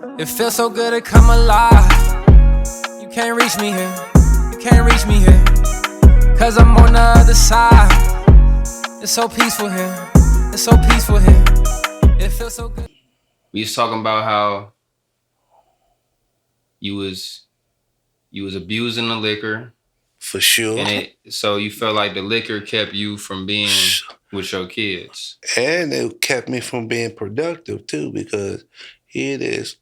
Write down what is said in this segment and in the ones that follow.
It feels so good to come alive. You can't reach me here. You can't reach me here. Cause I'm on the other side. It's so peaceful here. It's so peaceful here. It feels so good. We was talking about how you was abusing the liquor. For sure. And so you felt like the liquor kept you from being with your kids. And it kept me from being productive too, because here it is.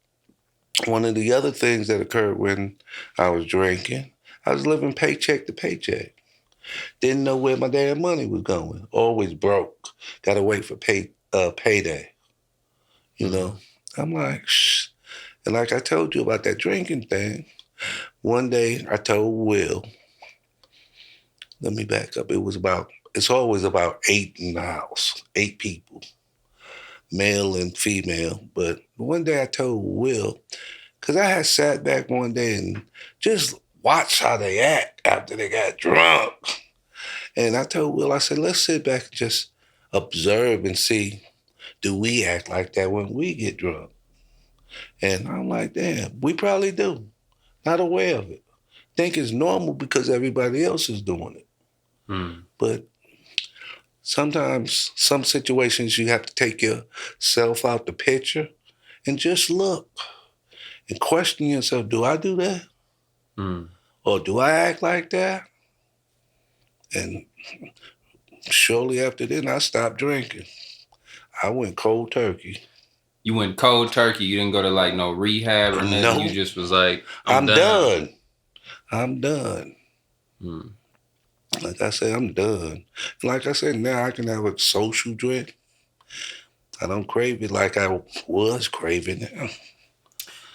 One of the other things that occurred when I was drinking, I was living paycheck to paycheck. Didn't know where my damn money was going. Always broke. Gotta wait for payday. You know? I'm like, shh. And like I told you about that drinking thing, one day I told Will, let me back up. It's always about 8 in the house, 8 people, male and female. But one day I told Will, because I had sat back one day and just watched how they act after they got drunk. And I told Will, I said, let's sit back and just observe and see, do we act like that when we get drunk? And I'm like, damn, we probably do. Not aware of it. Think it's normal because everybody else is doing it. But sometimes, some situations you have to take yourself out the picture and just look and question yourself, do I do that? Or do I act like that? And shortly after then, I stopped drinking. I went cold turkey. You went cold turkey. You didn't go to like no rehab or nothing. No. You just was like, I'm done. I'm done. Like I said, I'm done. And like I said, now I can have a social drink. I don't crave it like I was craving it.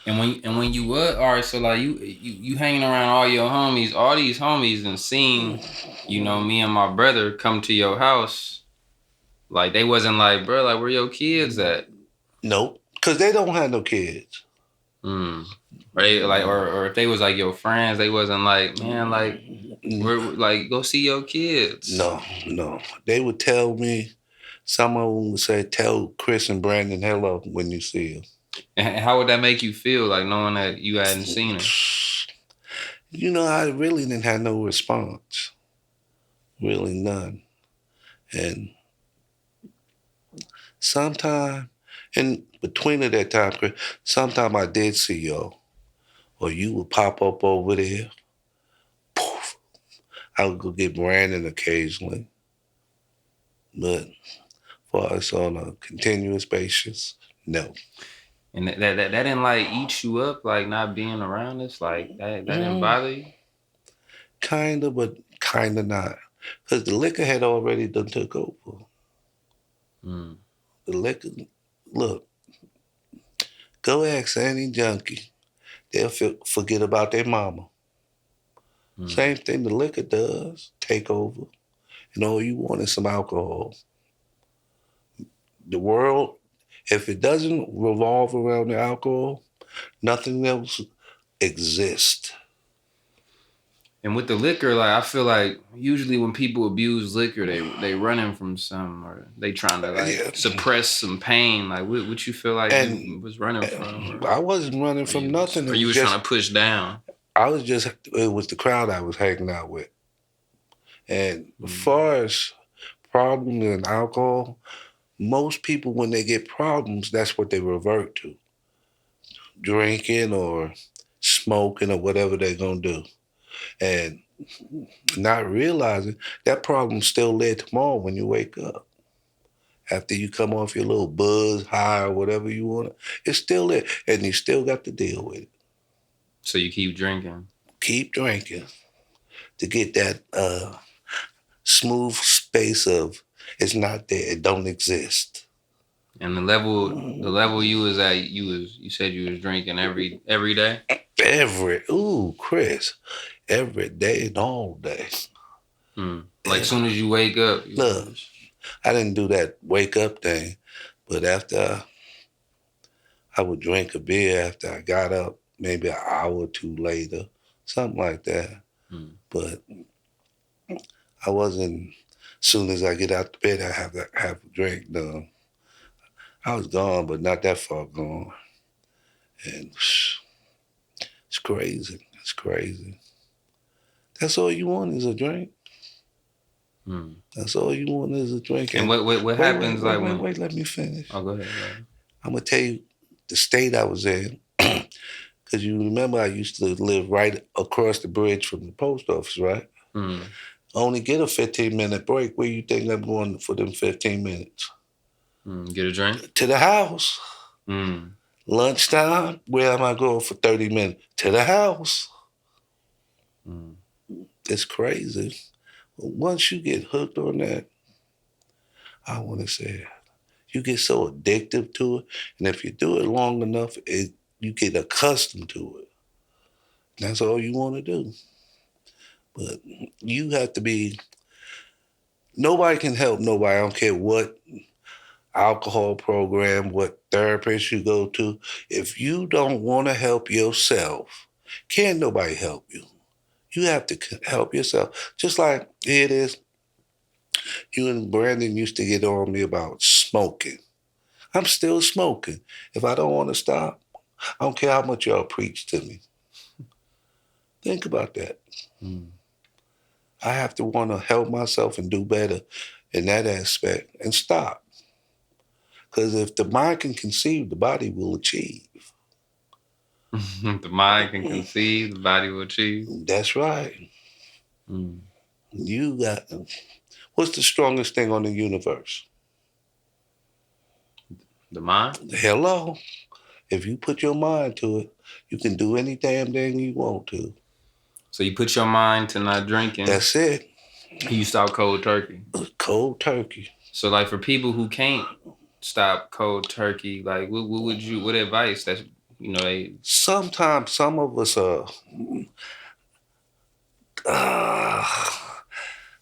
And when you was, all right, so like you hanging around all your homies, all these homies, and seeing, you know, me and my brother come to your house, like they wasn't like, bro, like where your kids at? Nope, because they don't have no kids. Right, like, or if they was like your friends, they wasn't like, man, like, we're like, go see your kids. No. They would tell me, some of them would say, tell Chris and Brandon hello when you see them. And how would that make you feel, like knowing that you hadn't seen them? You know, I really didn't have no response. Really none. And sometime in between of that time, Chris, sometime I did see y'all. Or you would pop up over there. Poof. I would go get Brandon occasionally. But as far as on a continuous basis, no. And that didn't like eat you up, like not being around us, like that didn't bother you? Kinda, but kinda not. Because the liquor had already done took over. The liquor, look, go ask any junkie. They'll forget about their mama. Same thing the liquor does, take over. And all you want is some alcohol. The world, if it doesn't revolve around the alcohol, nothing else exists. And with the liquor, like I feel like usually when people abuse liquor, they running from some, or they trying to like suppress some pain. Like what you feel like you was running from? I wasn't running from nothing. Or you was trying to push down? It was the crowd I was hanging out with. And as far as problems in alcohol, most people, when they get problems, that's what they revert to. Drinking or smoking or whatever they're going to do. And not realizing that problem's still there tomorrow when you wake up. After you come off your little buzz, high, or whatever you want, it's still there. And you still got to deal with it. So you keep drinking? Keep drinking to get that smooth space of it's not there, it don't exist. And the level you was at, you said you was drinking every day? Chris, every day and all day. Like soon as you wake up? Look, I didn't do that wake up thing, but after I would drink a beer after I got up, maybe an hour or two later, something like that. But I wasn't, as soon as I get out the bed, I have to have a drink. No. I was gone, but not that far gone. And it's crazy. It's crazy. That's all you want is a drink. That's all you want is a drink. And what happens wait, let me finish. Oh, go ahead. I'm going to tell you the state I was in. Because you remember I used to live right across the bridge from the post office, right? I only get a 15-minute break. Where you think I'm going for them 15 minutes? Get a drink? To the house. Lunchtime, where am I going for 30 minutes? To the house. It's crazy. Once you get hooked on that, I want to say, you get so addictive to it. And if you do it long enough, you get accustomed to it. That's all you want to do. But you have to be, nobody can help nobody. I don't care what alcohol program, what therapist you go to. If you don't want to help yourself, can't nobody help you. You have to help yourself. Just like it is, you and Brandon used to get on me about smoking. I'm still smoking. If I don't want to stop, I don't care how much y'all preach to me. Think about that. I have to want to help myself and do better in that aspect and stop. Because if the mind can conceive, the body will achieve. The mind can conceive, the body will achieve. That's right. You got, what's the strongest thing on the universe? The mind? Hello. If you put your mind to it, you can do any damn thing you want to. So you put your mind to not drinking. That's it. You stop cold turkey. Cold turkey. So like for people who can't stop cold turkey, like what advice that they sometimes some of us are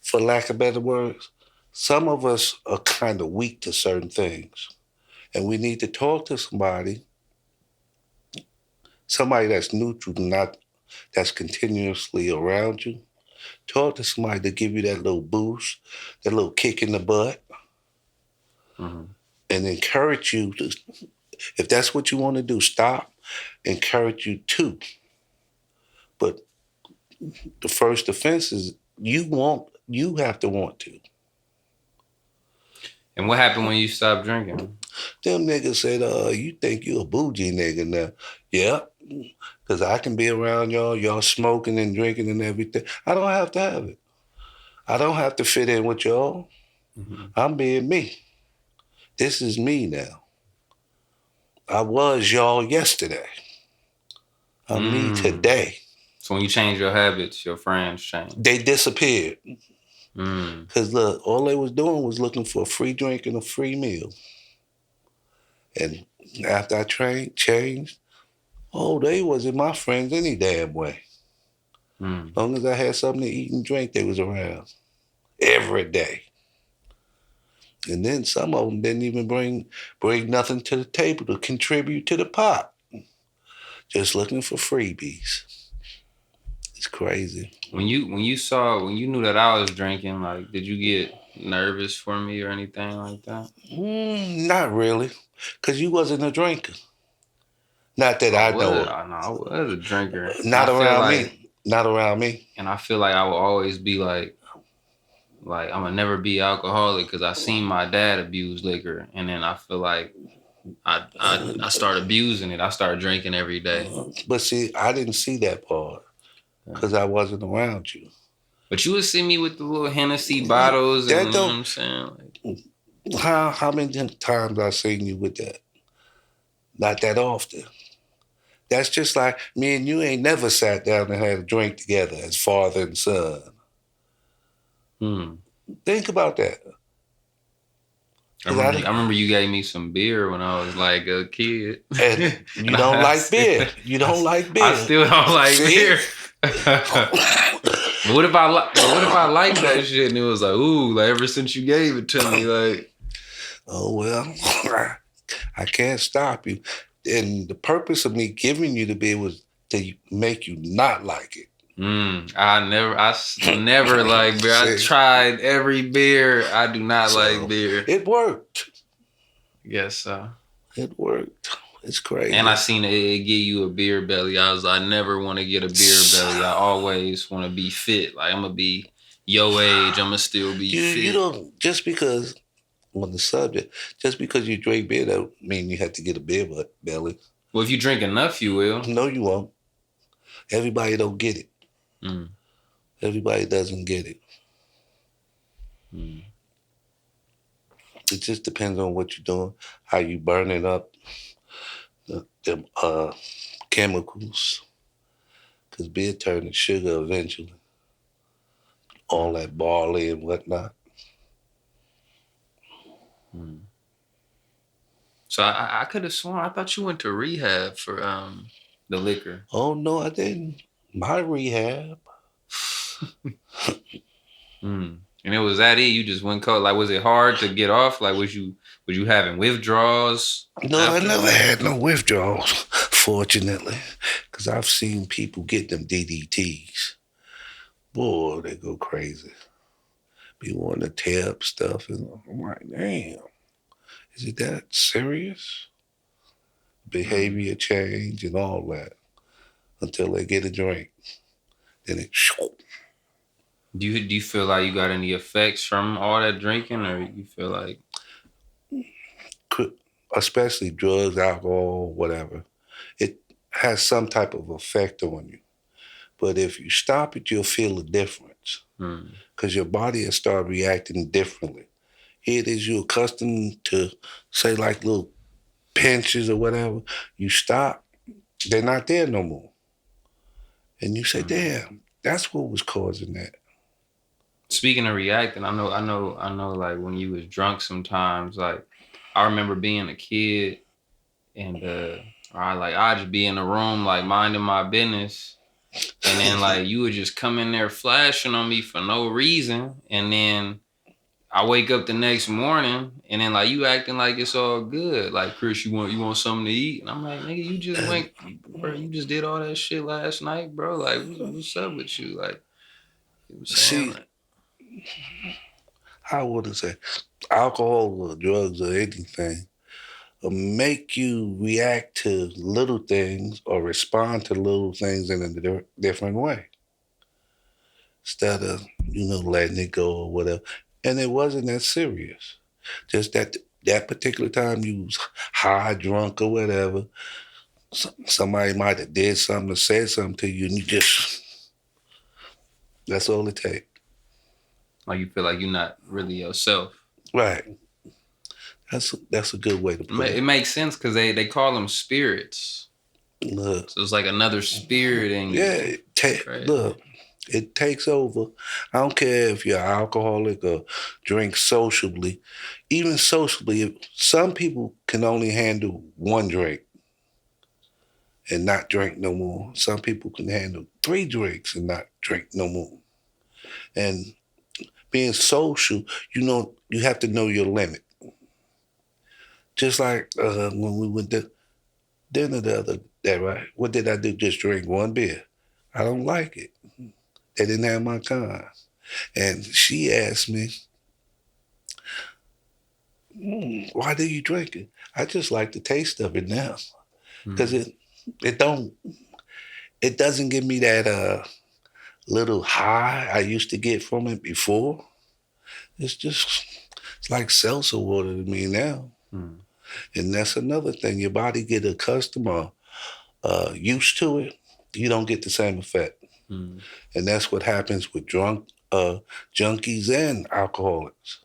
for lack of better words, some of us are kind of weak to certain things. And we need to talk to somebody that's neutral, not that's continuously around you. Talk to somebody to give you that little boost, that little kick in the butt, and encourage you to, if that's what you want to do, stop, encourage you to. But the first offense is you have to want to. And what happened when you stopped drinking? Them niggas said, you think you a bougie nigga now. Yeah, because I can be around y'all smoking and drinking and everything. I don't have to have it. I don't have to fit in with y'all. I'm being me. This is me now. I was y'all yesterday. I'm me today. So when you change your habits, your friends change. They disappeared. Because look, all they was doing was looking for a free drink and a free meal. And after I changed, they wasn't my friends any damn way. As long as I had something to eat and drink, they was around every day. And then some of them didn't even bring nothing to the table to contribute to the pot. Just looking for freebies. It's crazy. When you knew that I was drinking, like, did you get nervous for me or anything like that? Not really, because you wasn't a drinker. Not that I know of. I was a drinker. Not around me. Not around me. And I feel like I will always be like I'm gonna never be alcoholic because I seen my dad abuse liquor, and then I feel like I started abusing it. I started drinking every day. But see, I didn't see that part because I wasn't around you. But you would see me with the little Hennessy bottles, and you know what I'm saying? Like, how many times I seen you with that? Not that often. That's just like me and you ain't never sat down and had a drink together as father and son. Think about that. I remember you gave me some beer when I was like a kid. And you don't like beer. You don't like beer. I still don't like beer. But what if I like that shit and it was like, ooh, like ever since you gave it to me, like. Oh, well, I can't stop you. And the purpose of me giving you the beer was to make you not like it. I never like beer. I tried every beer. I do not like beer. It worked. Yes, so. It worked. It's crazy. And I seen it give you a beer belly. I never want to get a beer belly. I always want to be fit. Like I'm gonna be your age. I'm gonna still be fit. You don't, just because on the subject, just because you drink beer don't mean you have to get a beer belly. Well, if you drink enough, you will. No, you won't. Everybody don't get it. Mm. Everybody doesn't get it. Mm. It just depends on what you're doing, how you burning up them chemicals. Because beer turns to sugar eventually. All that barley and whatnot. Mm. So I could have sworn, I thought you went to rehab for the liquor. Oh, no, I didn't. My rehab. Mm. And it was that it? You just went cold. Like, was it hard to get off? Like, was you having withdrawals? No, I never had no withdrawals, fortunately. Because I've seen people get them DDTs. Boy, they go crazy. Be wanting to tear up stuff. And I'm like, damn, is it that serious? Behavior change and all that. Until they get a drink. Then it Do you feel like you got any effects from all that drinking, or you feel like, especially drugs, alcohol, whatever, it has some type of effect on you. But if you stop it, you'll feel the difference because your body will start reacting differently. Here it is, you're accustomed to, say, like little pinches or whatever. You stop, they're not there no more. And you say, damn, that's what was causing that. speaking of reacting, I know like when you was drunk sometimes, like I remember being a kid and I'd just be in the room like minding my business. And then like you would just come in there flashing on me for no reason. And then I wake up the next morning and then like you acting like it's all good. Like, Chris, you want something to eat? And I'm like, nigga, you just went, bro, you just did all that shit last night, bro. Like, what's up with you? Like, see, I wouldn't say alcohol or drugs or anything will make you react to little things or respond to little things in a different way. Instead of, letting it go or whatever. And it wasn't that serious. Just that particular time you was high, drunk or whatever, somebody might have did something or said something to you and you just, that's all it takes. Like you feel like you're not really yourself. Right. That's a good way to put it. It makes sense because they call them spirits. Look. So it's like another spirit in you. Yeah, look, it takes over. I don't care if you're alcoholic or drink sociably. Even sociably, some people can only handle one drink and not drink no more. Some people can handle 3 drinks and not drink no more. And being social, you have to know your limit. Just like when we went to dinner the other day, right? What did I do? Just drink 1 beer. I don't like it. They didn't have my kind. And she asked me, why do you drink it? I just like the taste of it now. Because it doesn't give me that little high I used to get from it before. It's like seltzer water to me now. And that's another thing. Your body get accustomed or used to it. You don't get the same effect. And that's what happens with junkies and alcoholics.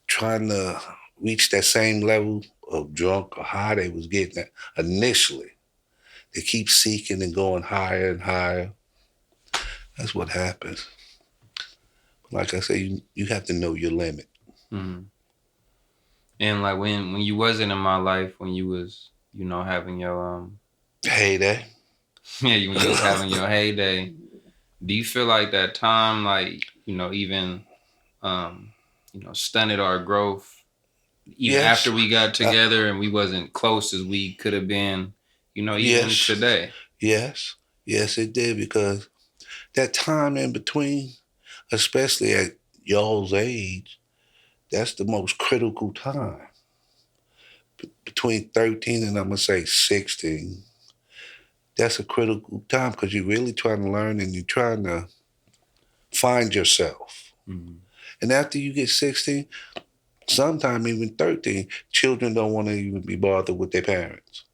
Trying to reach that same level of drunk or high they was getting initially. They keep seeking and going higher and higher. That's what happens. Like I say, you have to know your limit. And like when you wasn't in my life, when you was, having your heyday. Yeah, when you was having your heyday, do you feel like that time, like, even stunted our growth, even after we got together and we wasn't close as we could have been, even today? Yes, it did, because that time in between, especially at y'all's age, that's the most critical time. between 13 and I'm gonna say 16, that's a critical time because you're really trying to learn and you're trying to find yourself. Mm-hmm. And after you get 16, sometime even 13, children don't want to even be bothered with their parents.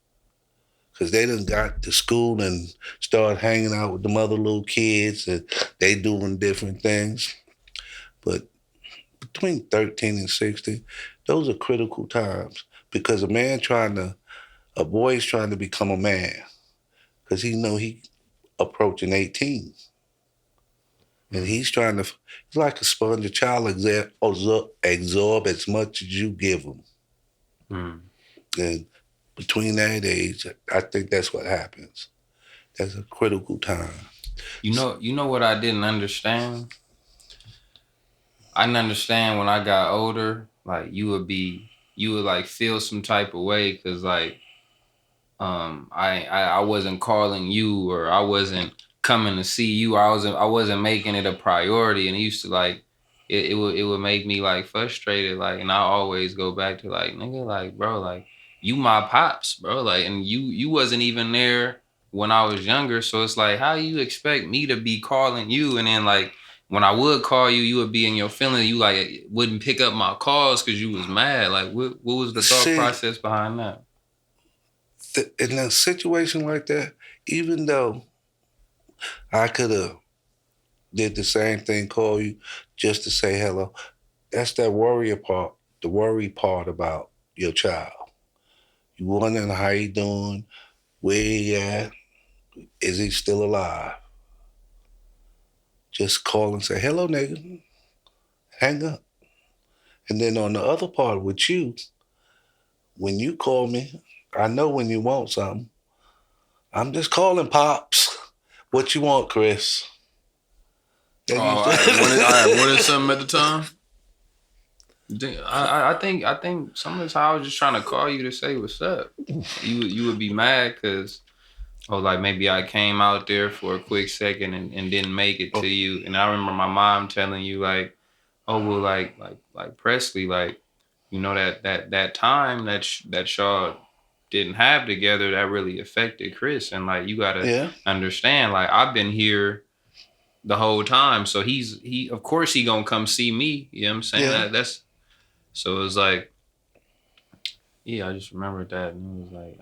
Because they done got to school and start hanging out with them other little kids and they doing different things. But between 13 and 16, those are critical times because a boy's trying to become a man because he know he approaching 18. And he's trying to, it's like a sponge, a child absorb as much as you give him. Mm. And between that age, I think that's what happens. That's a critical time. You know what I didn't understand? I didn't understand when I got older, like you would like feel some type of way because like I wasn't calling you or I wasn't coming to see you. I wasn't making it a priority, and it used to like it would make me like frustrated, like, and I always go back to like, nigga, like, bro, like you my pops, bro, like, and you wasn't even there when I was younger, so it's like, how you expect me to be calling you, and then like when I would call you, you would be in your feelings, you like wouldn't pick up my calls because you was mad. Like what was the thought process behind that? In a situation like that, even though I could have did the same thing, call you just to say hello, that's that the worry part about your child. You wondering how he doing, where he at, is he still alive? Just call and say, hello, nigga, hang up. And then on the other part with you, when you call me, I know when you want something. I'm just calling, Pops. What you want, Chris? I wanted something at the time. I think sometimes I was just trying to call you to say what's up. You would be mad because like maybe I came out there for a quick second and didn't make it to you. And I remember my mom telling you like, oh well, like Presley, like, you know, that time that y'all didn't have together, that really affected Chris. And like you gotta understand, like I've been here the whole time, so he of course he gonna come see me. You know what I'm saying? That's so it was like, yeah, I just remembered that, and it was like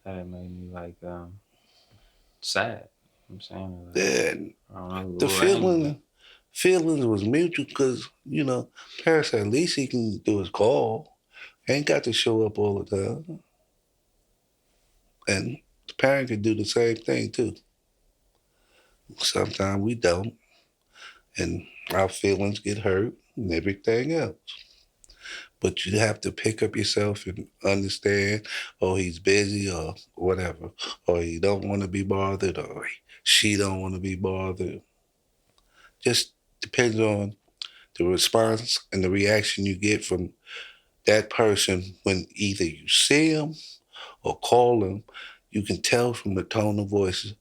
that made me like sad. You know what I'm saying? Like, I don't know, the feelings was mutual because, you know, parents said at least he can do his call. Ain't got to show up all the time. And the parent can do the same thing too. Sometimes we don't. And our feelings get hurt and everything else. But you have to pick up yourself and understand, oh, he's busy or whatever. Or he don't want to be bothered or she don't want to be bothered. Just depends on the response and the reaction you get from that person when either you see them or call them. You can tell from the tone of voices.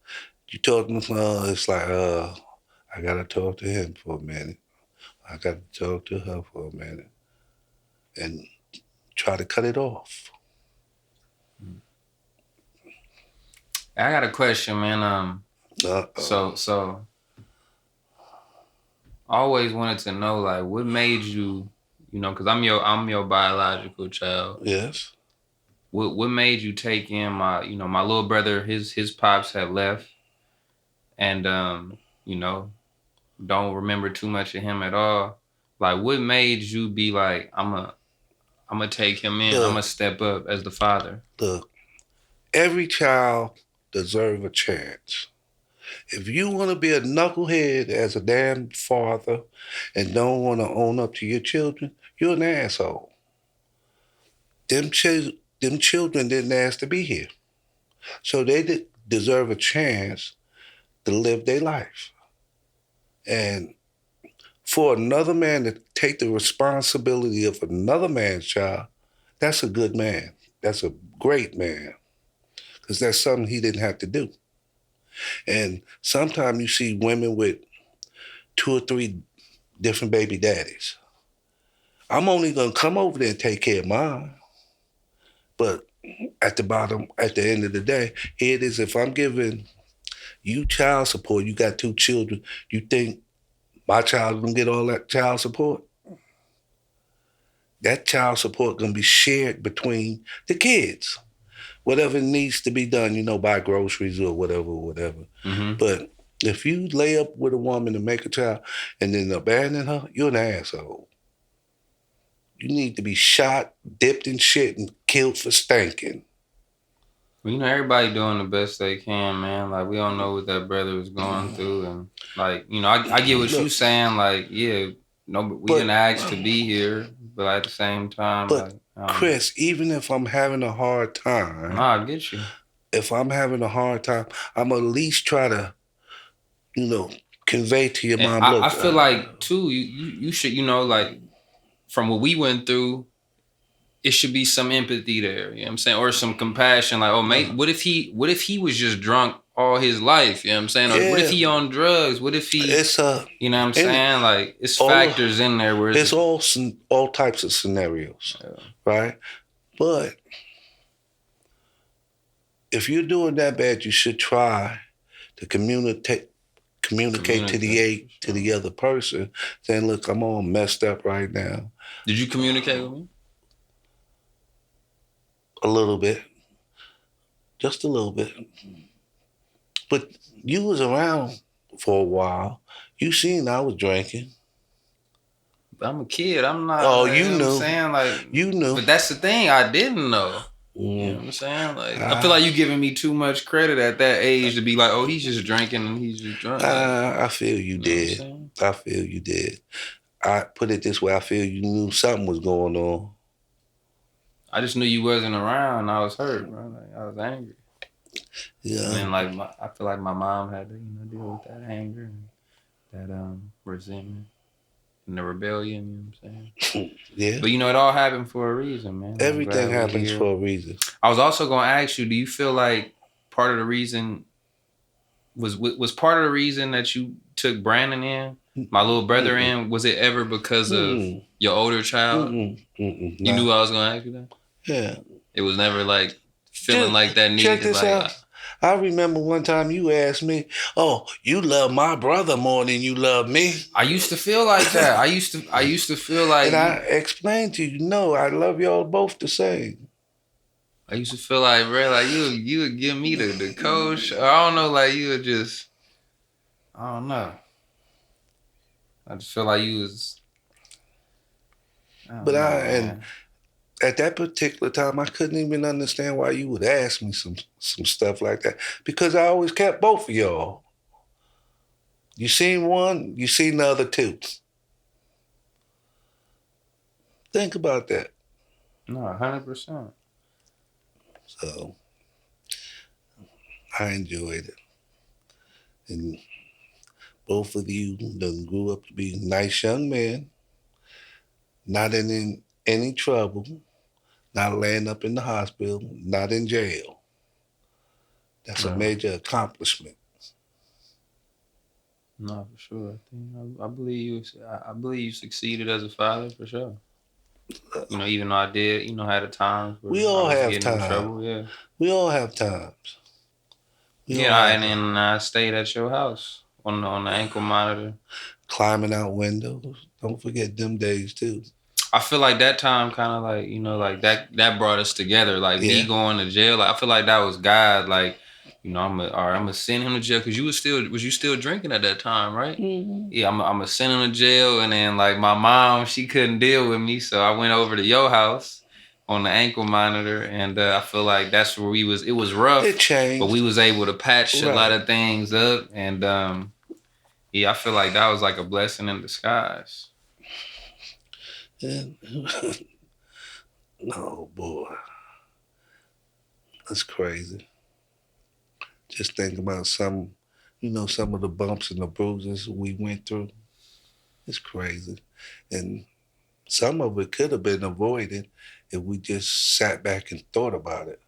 You talk to them, it's like, I gotta talk to him for a minute. I gotta talk to her for a minute. And try to cut it off. I got a question, man. So I always wanted to know, like, what made you, you know, because I'm your biological child. Yes. What made you take in my little brother? His pops had left, and you know, don't remember too much of him at all. Like, what made you be like, I'm gonna take him in. I'm gonna step up as the father. Look, every child deserves a chance. If you want to be a knucklehead as a damn father and don't want to own up to your children, you're an asshole. Them children didn't ask to be here. So they deserve a chance to live their life. And for another man to take the responsibility of another man's child, that's a good man. That's a great man. Because that's something he didn't have to do. And sometimes you see women with 2 or 3 different baby daddies. I'm only going to come over there and take care of mine. But at the end of the day, here it is. If I'm giving you child support, you got 2 children, you think my child gonna get all that child support? That child support gonna be shared between the kids. Whatever needs to be done, buy groceries or whatever. Mm-hmm. But if you lay up with a woman and make a child and then abandon her, you're an asshole. You need to be shot, dipped in shit, and killed for stinking. Well, everybody doing the best they can, man. Like, we don't know what that brother was going through. And, like, I get what you saying. Like, yeah, no, we didn't ask to be here. But at the same time, but Chris, even if I'm having a hard time. Nah, I get you. If I'm having a hard time, I'm at least try to, convey to your mom. I feel like, too, you should, like, from what we went through, it should be some empathy there, you know what I'm saying? Or some compassion, like, oh, mate, what if he was just drunk all his life, you know what I'm saying? Or what if he on drugs? What if he, you know what I'm saying? Like, it's factors in there where it's all types of scenarios, right? But if you're doing that bad, you should try to communicate to the other person, saying, look, I'm all messed up right now. Did you communicate with me? A little bit. Just a little bit. But you was around for a while. You seen I was drinking. I'm a kid. I'm not. Oh, like, you knew. What I'm saying? Like, you knew. But that's the thing. I didn't know. You know what I'm saying? Like, I feel like you giving me too much credit at that age to be like, oh, he's just drinking and he's just drunk. I feel you did. I feel you did. I put it this way. I feel you knew something was going on. I just knew you wasn't around. And I was hurt, bro. Like, I was angry. Yeah. And like, I feel like my mom had to, deal with that anger and that resentment and the rebellion. You know what I'm saying? Yeah. But it all happened for a reason, man. Everything happens for a reason. I was also gonna ask you, do you feel like part of the reason was part of the reason that you took Brandon in, my little brother in? Was it ever because of your older child? You knew I was gonna ask you that? Yeah. It was never like feeling like that need. Check this out. I remember one time you asked me, oh, you love my brother more than you love me. I used to feel like that. I used to feel like, and I explained to you, no, I love y'all both the same. I used to feel like, bro, like you would give me the coach. Or I don't know, like you would just, I don't know. I just feel like you was. And at that particular time, I couldn't even understand why you would ask me some stuff like that, because I always kept both of y'all. You seen one, you seen the other two. Think about that. No, 100%. So I enjoyed it. And both of you done grew up to be nice young men, not in any trouble, not laying up in the hospital, not in jail. That's a major accomplishment. No, for sure. I believe you succeeded as a father, for sure. Even though I did, had a time where we all have times. In trouble, yeah. We all have times. And then I stayed at your house on the ankle monitor, climbing out windows. Don't forget them days too. I feel like that time kind of like, like that brought us together. Like me going to jail, like, I feel like that was God. Like, I'm gonna send him to jail, because was you still drinking at that time, right? Mm-hmm. Yeah, I'm gonna send him to jail, and then like my mom, she couldn't deal with me, so I went over to your house on the ankle monitor, and I feel like that's where it was rough. It changed, but we was able to patch a lot of things up, and I feel like that was like a blessing in disguise. Oh boy, that's crazy. Just think about some of the bumps and the bruises we went through. It's crazy. And some of it could have been avoided if we just sat back and thought about it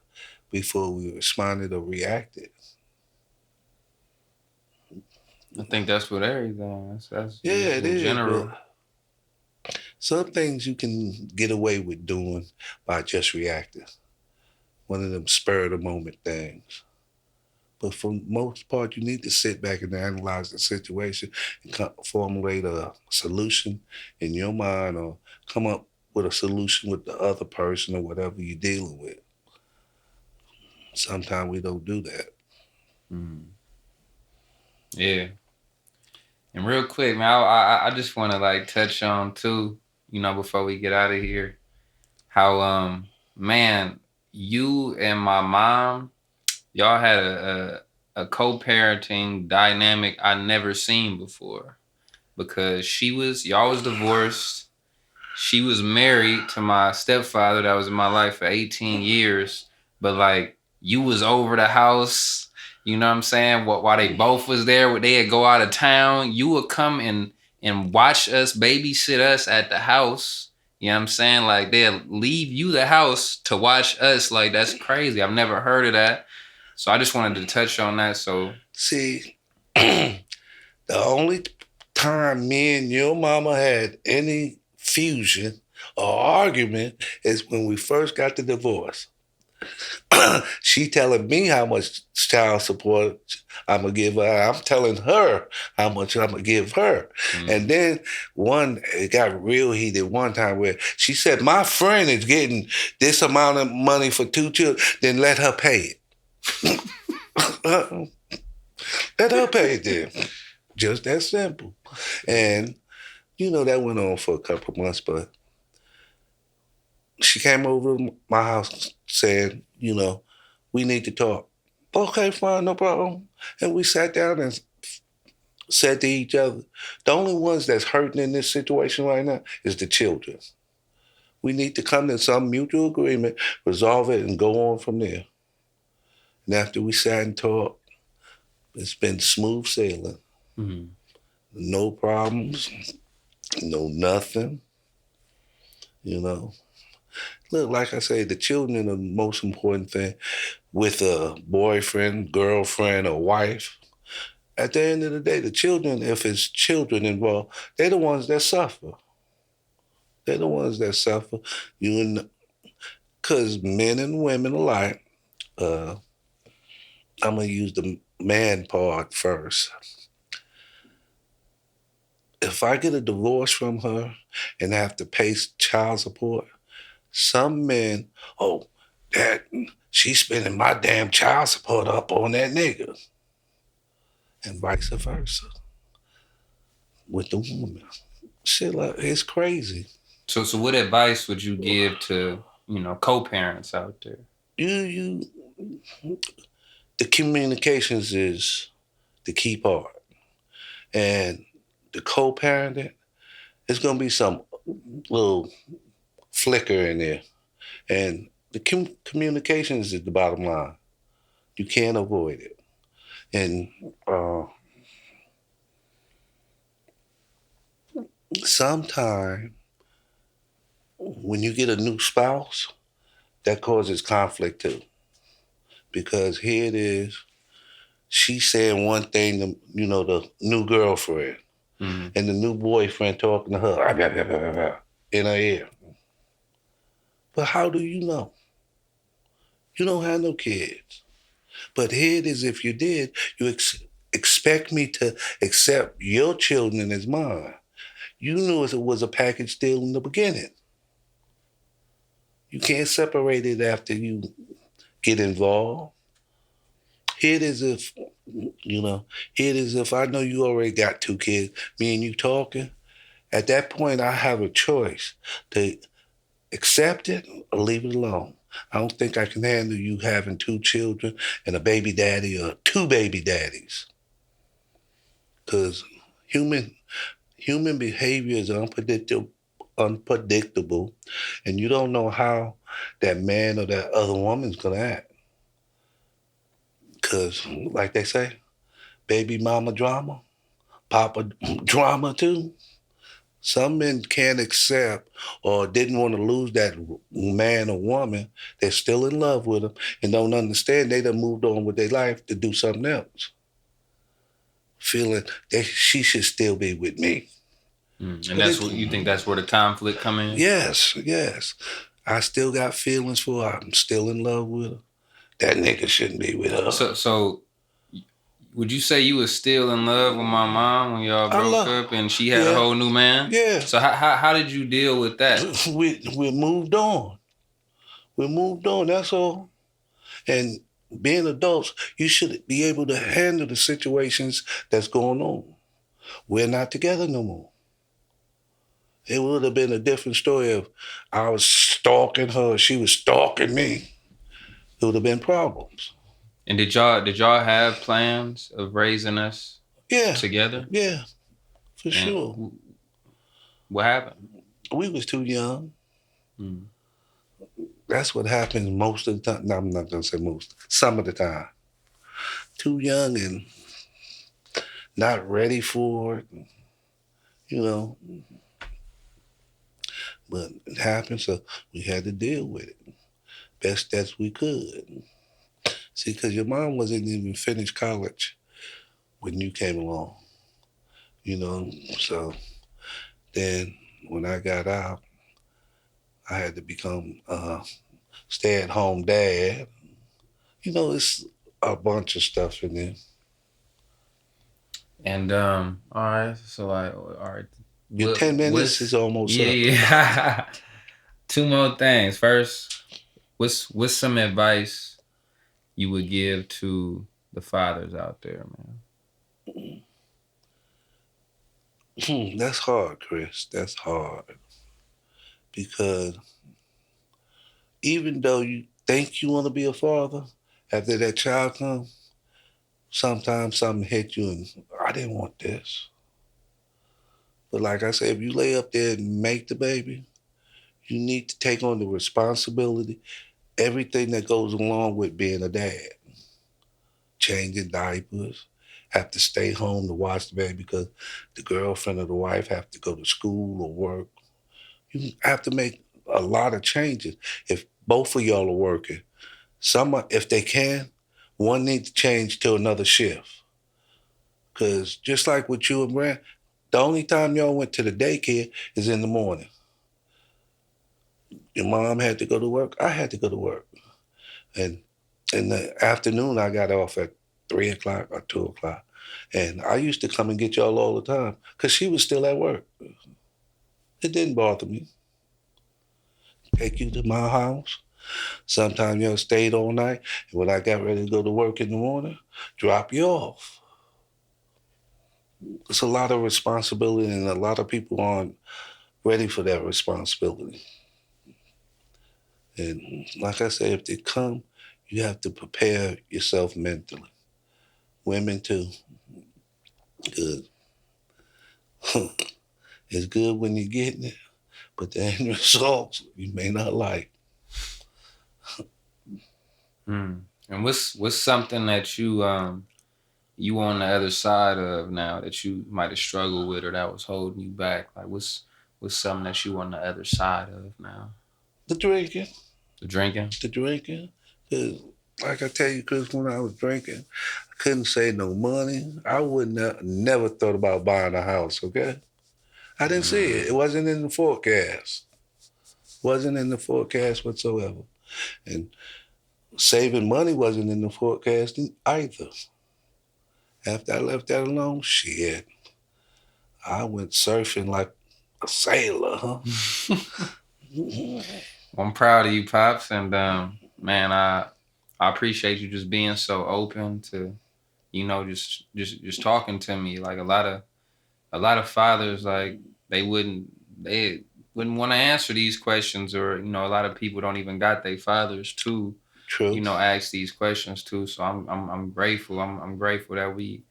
before we responded or reacted. I think that's what everything. That's it is. General. Some things you can get away with doing by just reacting. one of them spur of the moment things. But for the most part, you need to sit back and analyze the situation and formulate a solution in your mind or come up with a solution with the other person or whatever you're dealing with. Sometimes we don't do that. Yeah. And real quick, man, I just want to like touch on too, before we get out of here, how man, you and my mom, y'all had a co-parenting dynamic I never seen before, because y'all was divorced. She was married to my stepfather that was in my life for 18 years, but like you was over the house. You know what I'm saying? While they both was there, they'd go out of town. You would come and watch us, babysit us at the house. You know what I'm saying? Like they'll leave you the house to watch us. Like that's crazy. I've never heard of that. So I just wanted to touch on that. So see, the only time me and your mama had any fusion or argument is when we first got the divorce. She telling me how much child support I'm gonna give her. I'm telling her how much I'm gonna give her. And then it got real heated one time where she said, my friend is getting this amount of money for 2 children, then let her pay it. Let her pay it then. Just that simple. And, that went on for a couple months, but she came over to my house saying, we need to talk. Okay, fine, no problem. And we sat down and said to each other, the only ones that's hurting in this situation right now is the children. We need to come to some mutual agreement, resolve it, and go on from there. And after we sat and talked, it's been smooth sailing. Mm-hmm. No problems, no nothing, Look, like I say, the children are the most important thing. With a boyfriend, girlfriend, or wife, at the end of the day, the children, if it's children involved, they're the ones that suffer. They're the ones that suffer. Because men and women alike, I'm going to use the man part first. If I get a divorce from her and have to pay child support, some men, she's spending my damn child support up on that nigga. And vice versa with the woman. Shit, like, it's crazy. So what advice would you give to, co-parents out there? The communications is the key part. And the co-parenting, it's going to be some little flicker in there. And the communications is the bottom line. You can't avoid it. And sometimes when you get a new spouse, that causes conflict too. Because here it is, she's saying one thing to, the new girlfriend, and the new boyfriend talking to her in her ear. But how do you know? You don't have no kids. But here it is, if you did, you expect me to accept your children as mine. You knew it was a package deal in the beginning. You can't separate it after you get involved. Here it is if I know you already got 2 kids, me and you talking, at that point I have a choice to accept it or leave it alone. I don't think I can handle you having 2 children and a baby daddy or 2 baby daddies. Because human behavior is unpredictable, and you don't know how that man or that other woman's going to act. Because, like they say, baby mama drama, papa drama too. Some men can't accept or didn't want to lose that man or woman. They're still in love with them and don't understand they done moved on with their life to do something else. Feeling that she should still be with me. And that's what you think, that's where the conflict come in? Yes. I still got feelings for her. I'm still in love with her. That nigga shouldn't be with her. So would you say you was still in love with my mom when y'all I broke love. up and she had a Yeah, whole new man? yeah. So how did you deal with that? We moved on. We moved on. That's all. And being adults, you should be able to handle the situations that's going on. We're not together no more. It would have been a different story if I was stalking her, she was stalking me. It would have been problems. And did y'all have plans of raising us Yeah, together? yeah, for And sure. what happened? We was too young. Hmm. That's what happens most of the time. No, I'm not gonna say most. Some of the time. Too young and not ready for it, you know. But it happened, so we had to deal with it best as we could. See, because your mom wasn't even finished college when you came along, you know. So then when I got out, I had to become a stay-at-home dad. You know, it's a bunch of stuff in there. And all right, so like all right, Your 10 minutes is almost up. yeah. Two more things. First, what's some advice you would give to the fathers out there, man? That's hard, Chris. That's hard. Because even though you think you want to be a father, after that child comes, sometimes something hit you and I didn't want this. But like I said, if you lay up there and make the baby, you need to take on the responsibility, everything that goes along with being a dad. Changing diapers, have to stay home to watch the baby because the girlfriend or the wife have to go to school or work. You have to make a lot of changes. If both of y'all are working, if they can, one needs to change to another shift. Because just like with you and Brand, the only time y'all went to the daycare is in the morning. Your mom had to go to work. I had to go to work. And in the afternoon, I got off at 3 o'clock or 2 o'clock. And I used to come and get y'all all the time because she was still at work. It didn't bother me. Take you to my house. Sometimes y'all stayed all night. And when I got ready to go to work in the morning, drop you off. It's a lot of responsibility, and a lot of people aren't ready for that responsibility. And like I said, if they come, you have to prepare yourself mentally. Women too. Good. It's good when you're getting it, but the end results you may not like. And what's something that you on the other side of now that you might have struggled with or that was holding you back? Like what's something that you on the other side of now? The drinking. The drinking? The drinking. 'Cause like I tell you, Chris, when I was drinking, I couldn't save no money. I would never thought about buying a house, okay? I didn't see it. It wasn't in the forecast. Wasn't in the forecast whatsoever. And saving money wasn't in the forecast either. After I left that alone, shit, I went surfing like a sailor, huh? I'm proud of you, Pops, and man, I appreciate you just being so open to, just talking to me. Like a lot of fathers, like they wouldn't want to answer these questions, or a lot of people don't even got their fathers to, True. ask these questions too. So I'm grateful. I'm grateful that we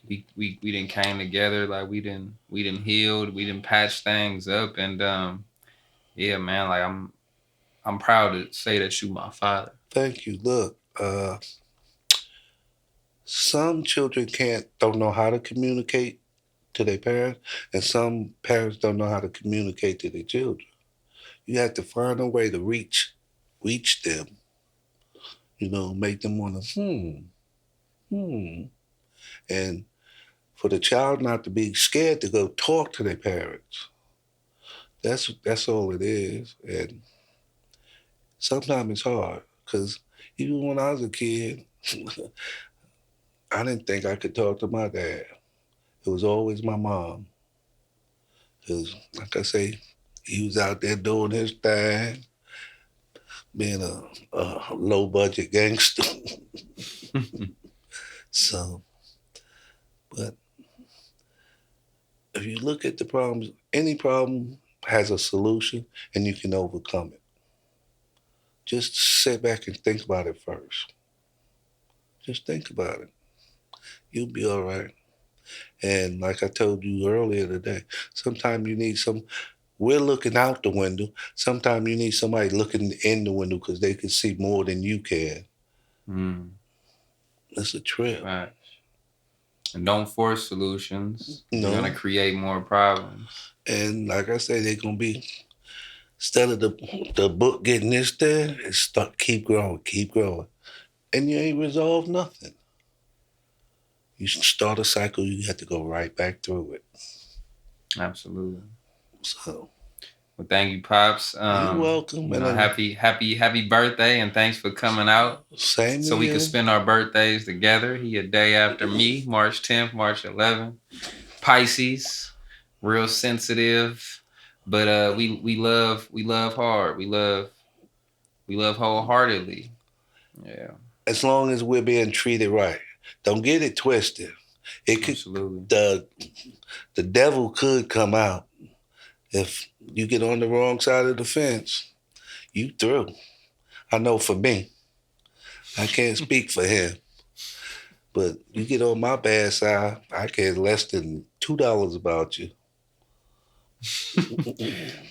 didn't came together, like we didn't healed, we didn't patch things up, and yeah, man, like I'm proud to say that you my father. Thank you. Look, some children don't know how to communicate to their parents, and some parents don't know how to communicate to their children. You have to find a way to reach them. Make them want to and for the child not to be scared to go talk to their parents. That's all it is, and Sometimes it's hard because even when I was a kid, I didn't think I could talk to my dad. It was always my mom. Because, like I say, he was out there doing his thing, being a low budget gangster. So, but if you look at the problems, any problem has a solution and you can overcome it. Just sit back and think about it first. Just think about it. You'll be all right. And like I told you earlier today, sometimes you need some. We're looking out the window. Sometimes you need somebody looking in the window because they can see more than you can. Mm, It's a trip. right. And don't force solutions. You're No. gonna create more problems. And like I say, they're gonna be instead of the book getting this there, it's start keep growing. And you ain't resolved nothing. You start a cycle, you have to go right back through it. Absolutely. So Well, thank you, Pops. you're welcome. You know, happy birthday, and thanks for coming out. Same So to we you. could spend our birthdays together. He a day after me, March 10th, March 11th. Pisces, real sensitive, but we love hard. We love wholeheartedly. Yeah, As long as we're being treated right. Don't get it twisted. It could absolutely. the devil could come out if you get on the wrong side of the fence. You through. I know for me. I can't speak for him. But you get on my bad side, I care less than $2 about you.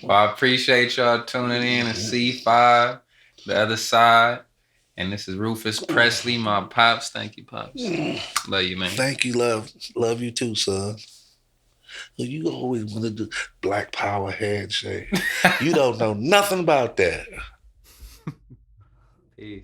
Well, I appreciate y'all tuning in to C5, the other side. And this is Rufus Pressley, my pops. Thank you, pops. Love you, man. Thank you, love. Love you too, son. You always want to do Black Power handshake. You don't know nothing about that. Peace.